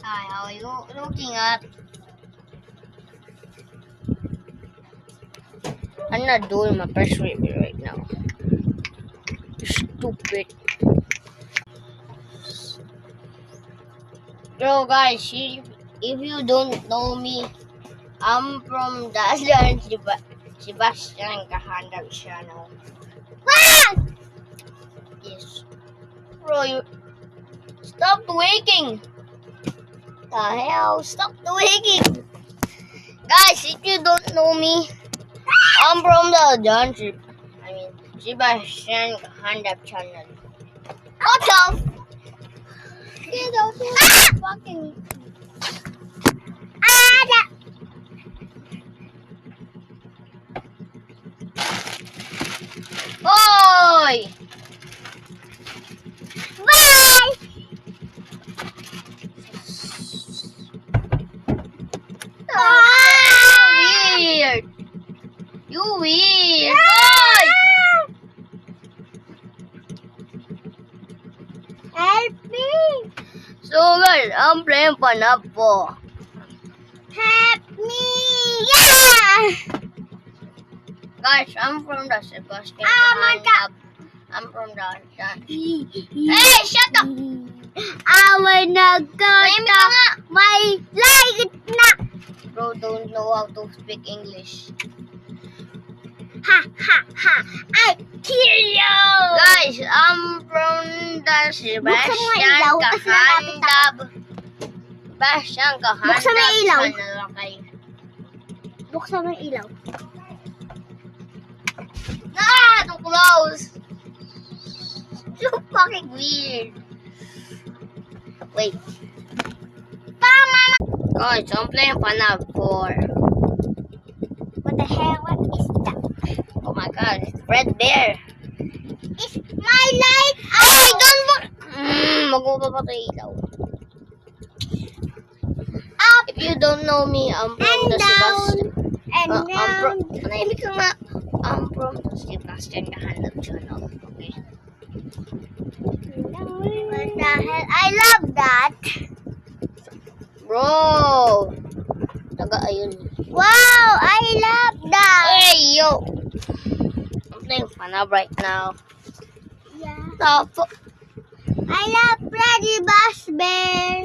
Hi, how are you looking at? I'm not doing my press review right now. Stupid. Yo guys, if you don't know me, I'm from the Sebastian Kahanda channel. Wow! Yes. Bro, you stop tweaking. The hell? Stop tweaking. Guys, if you don't know me, I'm from the Sebastian Kahanda channel. What the? Get out of fucking. Oi! Bye! Weird! You weird! Bye! Help me! So guys, I'm playing Panapo. Help me! Yeah! Guys, I'm from the Sebastian Kahanda. I'm from the Hey, shut up! I wanna go to my light na. Bro, don't know how to speak English. Ha ha ha! I kill you! Guys, I'm from the Sebastian Kahanda. Sebastian Kahanda channel, okay? Buksan mo yung ilaw. Ah, too close! So fucking weird. Wait. Guys, I'm playing Panab 4. What the hell? What is that? Oh my god, it's Red Bear. It's my light. Ay, don't look! Magbuba pa ito ilaw. Up If you don't know me, I'm from and the down and Sebastian. down. Manahimik ka nga. I'm from the Sebastian Kahanda channel. Okay. What the hell? I love that. Bro! Taga ayun. Wow, I love that. Hey, yo! I'm playing Panab right now. Yeah. The fuck? I love Freddy Bass Bear.